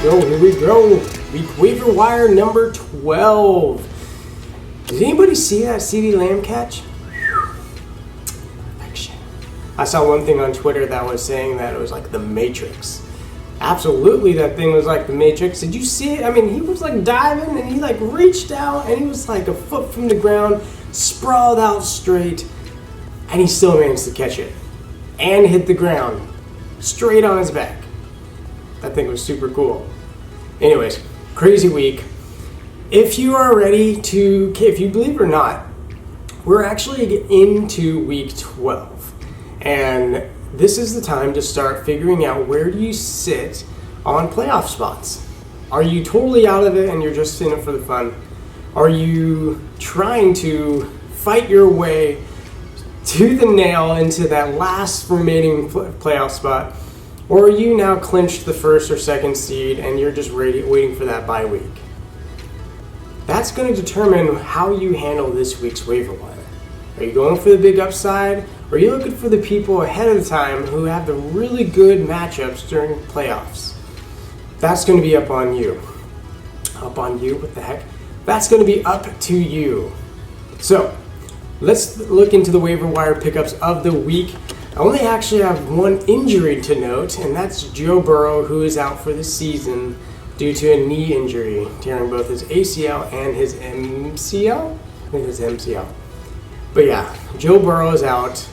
Here we go. Week waiver wire number 12. Did anybody see that CeeDee Lamb catch? Perfection. I saw one thing on Twitter that was saying that it was like the Matrix. Absolutely, that thing was like the Matrix. Did you see it? I mean, he was like diving and he like reached out and he was like a foot from the ground, sprawled out straight, and he still managed to catch it and hit the ground straight on his back. That thing was super cool. Anyways, crazy week. If you are ready to, if you believe it or not, we're actually into week 12. And this is the time to start figuring out where do you sit on playoff spots. Are you totally out of it and you're just in it for the fun? Are you trying to fight your way to the nail into that last remaining playoff spot? Or are you now clinched the first or second seed and you're just waiting for that bye week? That's going to determine how you handle this week's waiver wire. Are you going for the big upside? Or are you looking for the people ahead of the time who have the really good matchups during playoffs? That's going to be up on you. Up on you? What the heck? That's going to be up to you. So, let's look into the waiver wire pickups of the week. I only actually have one injury to note, and that's Joe Burrow, who is out for the season due to a knee injury, tearing both his ACL and his MCL? I think it's MCL. But yeah, Joe Burrow is out.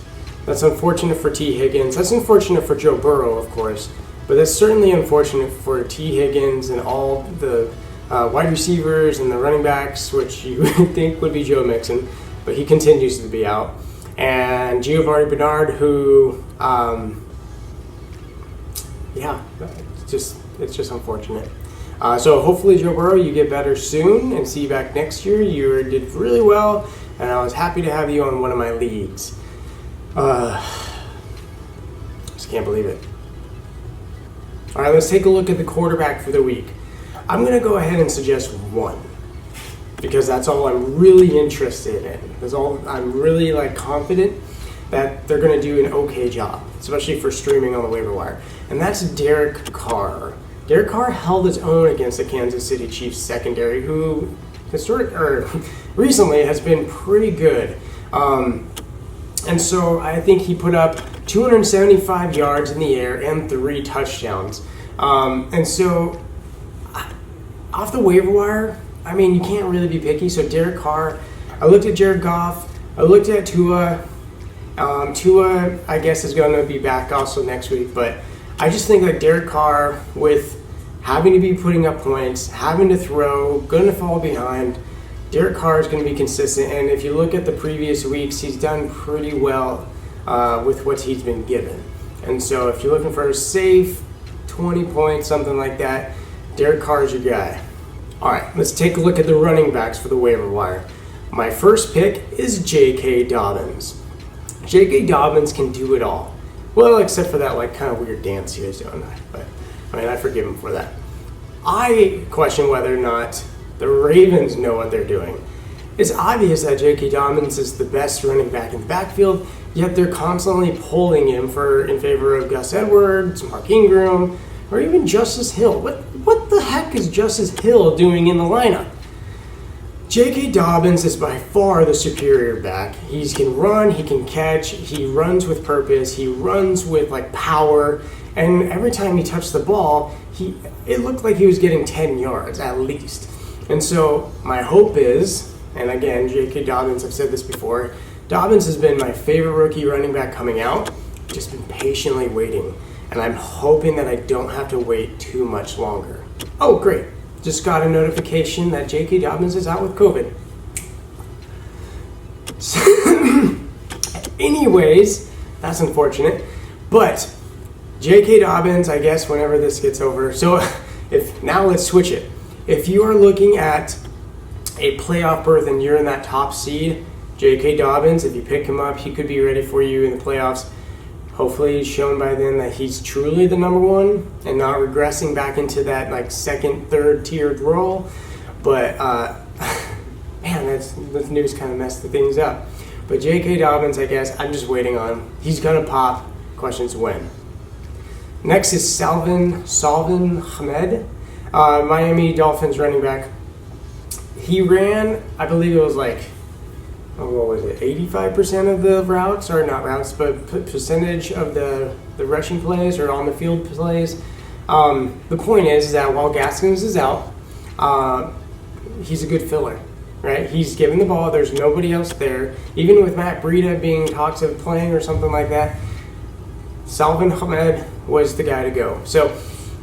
That's unfortunate for T. Higgins. That's unfortunate for Joe Burrow, of course, but that's certainly unfortunate for T. Higgins and all the wide receivers and the running backs, which you would think would be Joe Mixon, but he continues to be out. And Giovanni Bernard, who, it's just unfortunate. So hopefully, Joe Burrow, you get better soon and see you back next year. You did really well, and I was happy to have you on one of my leagues. Just can't believe it. All right, let's take a look at the quarterback for the week. I'm going to go ahead and suggest one, because that's all I'm really interested in. That's all I'm really confident that they're going to do an okay job, especially for streaming on the waiver wire. And that's Derek Carr. Derek Carr held his own against the Kansas City Chiefs secondary, who recently has been pretty good. And so I think he put up 275 yards in the air and 3 touchdowns. And so off the waiver wire, I mean, you can't really be picky. So Derek Carr, I looked at Jared Goff, I looked at Tua. Tua, I guess, is going to be back also next week. But I just think that Derek Carr, with having to be putting up points, having to throw, going to fall behind, Derek Carr is going to be consistent. And if you look at the previous weeks, he's done pretty well with what he's been given. And so if you're looking for a safe 20 points, something like that, Derek Carr is your guy. All right, let's take a look at the running backs for the waiver wire. My first pick is J.K. Dobbins. J.K. Dobbins can do it all. Well, except for that kind of weird dance he was doing. But, I mean, I forgive him for that. I question whether or not the Ravens know what they're doing. It's obvious that J.K. Dobbins is the best running back in the backfield, yet they're constantly pulling him in favor of Gus Edwards, Mark Ingram, or even Justice Hill. What the heck is Justice Hill doing in the lineup? J.K. Dobbins is by far the superior back. He can run, he can catch, he runs with purpose, he runs with power, and every time he touched the ball, it looked like he was getting 10 yards at least. And so my hope is, and again, J.K. Dobbins, I've said this before, Dobbins has been my favorite rookie running back coming out, just been patiently waiting. And I'm hoping that I don't have to wait too much longer. Oh, great. Just got a notification that J.K. Dobbins is out with COVID. Anyways, that's unfortunate. But J.K. Dobbins, I guess, whenever this gets over. So now let's switch it. If you are looking at a playoff berth and you're in that top seed, J.K. Dobbins, if you pick him up, he could be ready for you in the playoffs. Hopefully he's shown by then that he's truly the number one and not regressing back into that second, third tiered role. But man, this news kind of messed the things up. But J.K. Dobbins, I guess, I'm just waiting on. He's gonna pop. Question's when. Next is Salvin Ahmed. Miami Dolphins running back. He ran, I believe it was like, what was it, 85% of the routes, or not routes, but percentage of the rushing plays or on the field plays. The point is that while Gaskins is out, he's a good filler, right? He's given the ball. There's nobody else there. Even with Matt Breida being talks of playing or something like that, Salvin Ahmed was the guy to go. So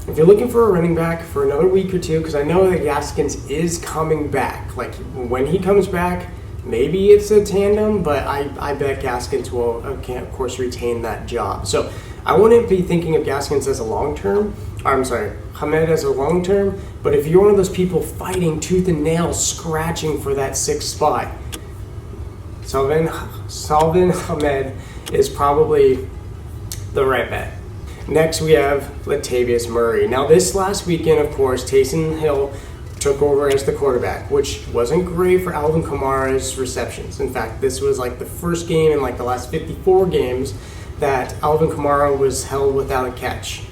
if you're looking for a running back for another week or two, because I know that Gaskins is coming back. Like, when he comes back, maybe it's a tandem, but I bet Gaskins will, of course, retain that job. So I wouldn't be thinking of Gaskins as a long-term. Ahmed as a long-term. But if you're one of those people fighting tooth and nail, scratching for that 6th spot, Salvin Ahmed is probably the right bet. Next, we have Latavius Murray. Now, this last weekend, of course, Taysom Hill took over as the quarterback, which wasn't great for Alvin Kamara's receptions. In fact, this was like the first game in like the last 54 games that Alvin Kamara was held without a catch.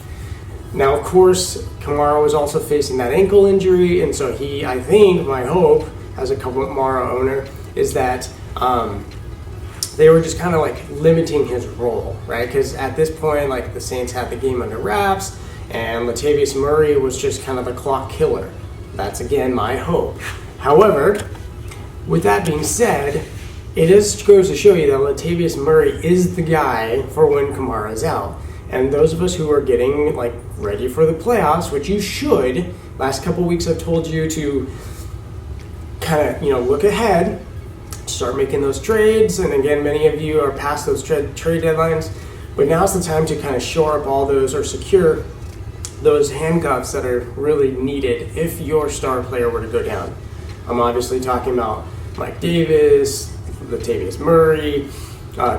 Now, of course, Kamara was also facing that ankle injury, and so my hope as a Kamara owner is that they were just kind of like limiting his role, right? Because at this point, like, the Saints had the game under wraps, and Latavius Murray was just kind of a clock killer. That's, again, my hope. However, with that being said, it just goes to show you that Latavius Murray is the guy for when Kamara's out. And those of us who are getting like ready for the playoffs, which you should, last couple weeks I've told you to kind of, look ahead, start making those trades. And again, many of you are past those trade deadlines, but now's the time to kind of shore up all those or secure those handcuffs that are really needed if your star player were to go down. I'm obviously talking about Mike Davis, Latavius Murray,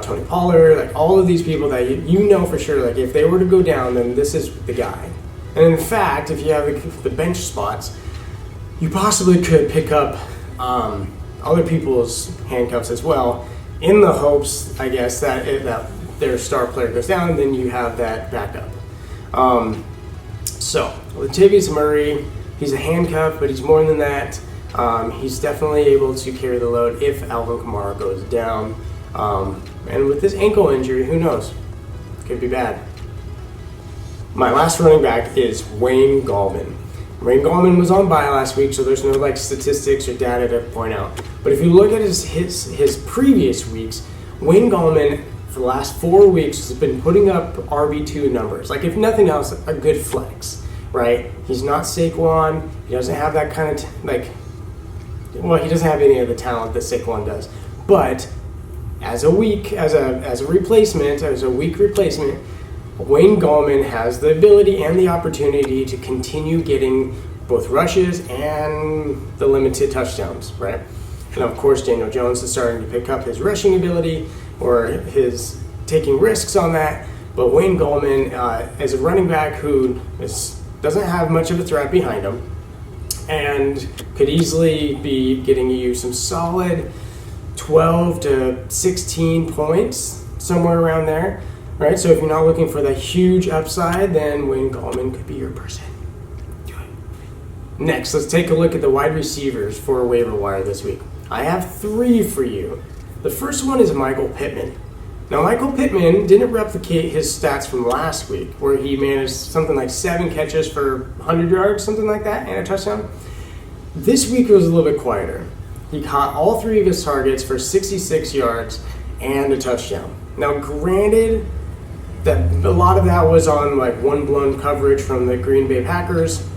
Tony Pollard, like all of these people that you know for sure, like if they were to go down, then this is the guy. And in fact, if you have the bench spots, you possibly could pick up other people's handcuffs as well, in the hopes, I guess, that their star player goes down, and then you have that backup. So, Latavius Murray, he's a handcuff, but he's more than that. He's definitely able to carry the load if Alvin Kamara goes down. And with this ankle injury, who knows? Could be bad. My last running back is Wayne Gallman. Wayne Gallman was on bye last week, so there's no like statistics or data to point out. But if you look at his previous weeks, Wayne Gallman for the last 4 weeks has been putting up RB2 numbers. Like, if nothing else, a good flex, right? He's not Saquon. He doesn't have that kind of he doesn't have any of the talent that Saquon does. But as a weak replacement, Wayne Gallman has the ability and the opportunity to continue getting both rushes and the limited touchdowns, right? And of course, Daniel Jones is starting to pick up his rushing ability or his taking risks on that. But Wayne Gallman is a running back who doesn't have much of a threat behind him and could easily be getting you some solid 12 to 16 points, somewhere around there, right? So if you're not looking for the huge upside, then Wayne Gallman could be your person. Do it. Next, let's take a look at the wide receivers for waiver wire this week. I have 3 for you. The first one is Michael Pittman. Now, Michael Pittman didn't replicate his stats from last week, where he managed something like 7 catches for 100 yards, something like that, and a touchdown. This week it was a little bit quieter. He caught all 3 of his targets for 66 yards and a touchdown. Now, granted, that a lot of that was on like one blown coverage from the Green Bay Packers.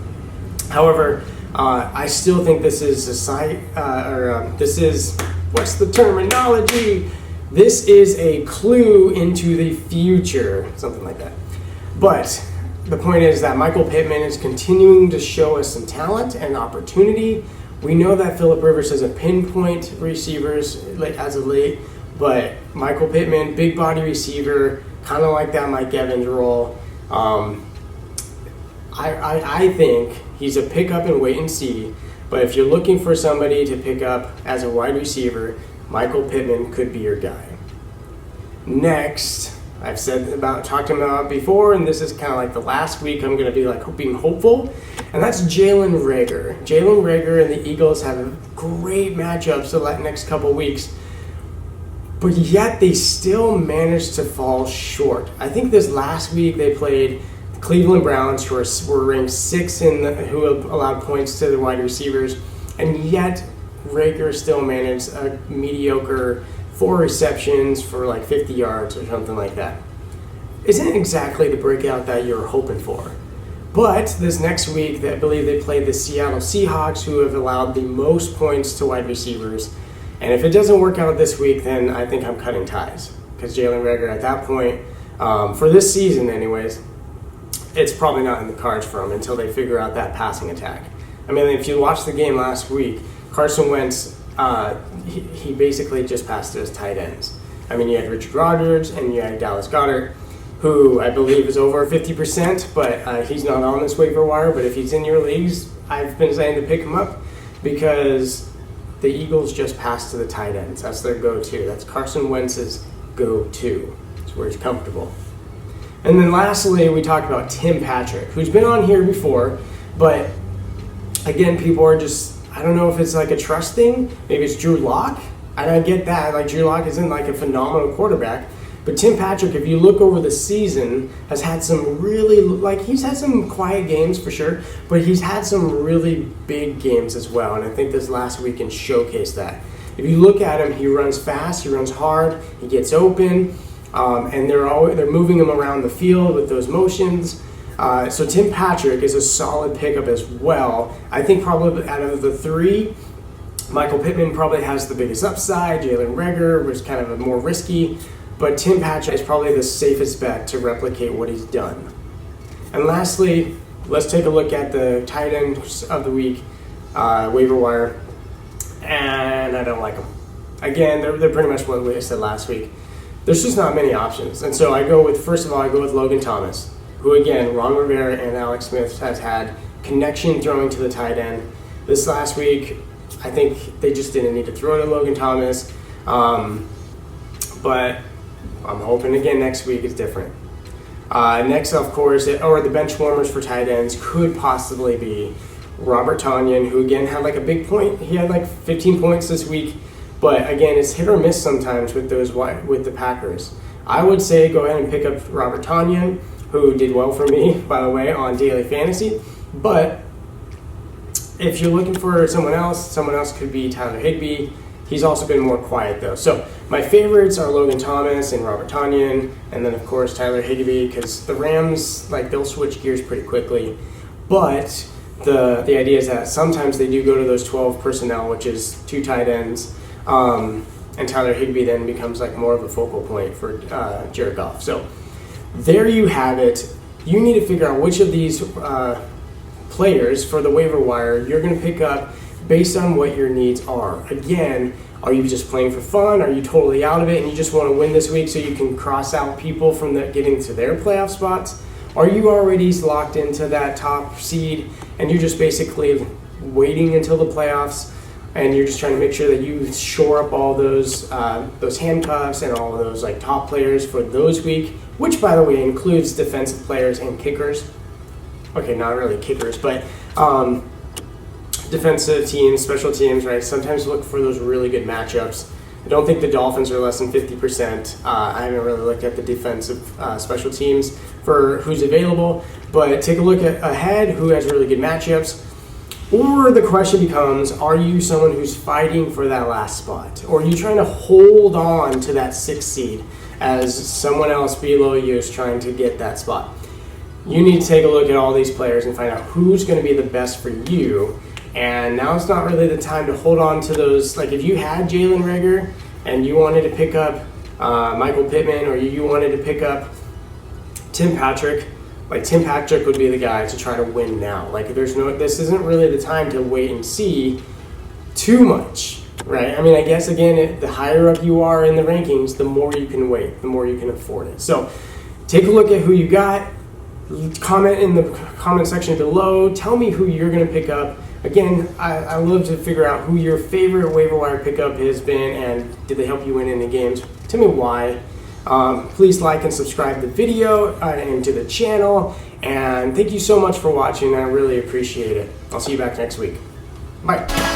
However, I still think this is what's the terminology? This is a clue into the future, something like that. But the point is that Michael Pittman is continuing to show us some talent and opportunity. We know that Phillip Rivers is a pinpoint receivers as of late, but Michael Pittman, big body receiver, kind of like that Mike Evans role. I think he's a pick up and wait and see. But if you're looking for somebody to pick up as a wide receiver, Michael Pittman could be your guy. Next, I've talked to him about before, and this is kind of like the last week I'm going to be like being hopeful, and that's Jalen Reagor. Jalen Reagor and the Eagles have great matchups the next couple weeks, but yet they still managed to fall short. I think this last week they played the Cleveland Browns, who were ranked 6 who allowed points to the wide receivers, and yet Reagor still managed a mediocre 4 receptions for like 50 yards or something like that. Isn't exactly the breakout that you're hoping for. But this next week, I believe they play the Seattle Seahawks, who have allowed the most points to wide receivers. And if it doesn't work out this week, then I think I'm cutting ties. Because Jalen Reagor at that point, for this season anyways, it's probably not in the cards for him until they figure out that passing attack. I mean, if you watched the game last week, Carson Wentz, he basically just passed to his tight ends. I mean, you had Richard Rodgers and you had Dallas Goedert, who I believe is over 50%, but he's not on this waiver wire. But if he's in your leagues, I've been saying to pick him up because the Eagles just passed to the tight ends. That's their go-to. That's Carson Wentz's go-to. It's where he's comfortable. And then lastly, we talked about Tim Patrick, who's been on here before, but again, people are just, I don't know if it's like a trust thing. Maybe it's Drew Lock. I don't get that. Like, Drew Lock isn't like a phenomenal quarterback. But Tim Patrick, if you look over the season, has had some really, like, he's had some quiet games for sure, but he's had some really big games as well. And I think this last weekend showcased that. If you look at him, he runs fast, he runs hard, he gets open, and they're moving him around the field with those motions. So Tim Patrick is a solid pickup as well. I think probably out of the three, Michael Pittman probably has the biggest upside. Jalen Reagor was kind of a more risky, but Tim Patrick is probably the safest bet to replicate what he's done. And lastly, let's take a look at the tight ends of the week, waiver wire, and I don't like them. Again, they're pretty much what we said last week. There's just not many options. And so first of all, I go with Logan Thomas, who again, Ron Rivera and Alex Smith has had connection throwing to the tight end. This last week, I think they just didn't need to throw to Logan Thomas. But I'm hoping again next week is different. Next, of course, the bench warmers for tight ends could possibly be Robert Tonyan, who again had like a big point. He had like 15 points this week. But again, it's hit or miss sometimes with the Packers. I would say go ahead and pick up Robert Tonyan, who did well for me, by the way, on Daily Fantasy. But if you're looking for someone else could be Tyler Higbee. He's also been more quiet, though. So my favorites are Logan Thomas and Robert Tonyan, and then, of course, Tyler Higbee, because the Rams, like, they'll switch gears pretty quickly. But the idea is that sometimes they do go to those 12 personnel, which is 2 tight ends, and Tyler Higbee then becomes like more of a focal point for Jared Goff. So there you have it. You need to figure out which of these players for the waiver wire you're going to pick up based on what your needs are. Again, are you just playing for fun? Are you totally out of it and you just want to win this week so you can cross out people from getting to their playoff spots? Are you already locked into that top seed and you're just basically waiting until the playoffs and you're just trying to make sure that you shore up all those handcuffs and all of those like top players for those week, which by the way includes defensive players and kickers. Okay, not really kickers, but defensive teams, special teams, right? Sometimes look for those really good matchups. I don't think the Dolphins are less than 50%. I haven't really looked at the defensive special teams for who's available, but take a look ahead who has really good matchups. Or the question becomes, are you someone who's fighting for that last spot? Or are you trying to hold on to that 6th seed as someone else below you is trying to get that spot? You need to take a look at all these players and find out who's going to be the best for you. And now it's not really the time to hold on to those. Like if you had Jalen Reagor and you wanted to pick up Michael Pittman or you wanted to pick up Tim Patrick, like Tim Patrick would be the guy to try to win now. Like this isn't really the time to wait and see too much, right? I mean, I guess again, the higher up you are in the rankings, the more you can wait, the more you can afford it. So take a look at who you got. Comment in the comment section below. Tell me who you're going to pick up. Again, I love to figure out who your favorite waiver wire pickup has been and did they help you win any games. Tell me why. Please like and subscribe the video and to the channel. And thank you so much for watching. I really appreciate it. I'll see you back next week. Bye.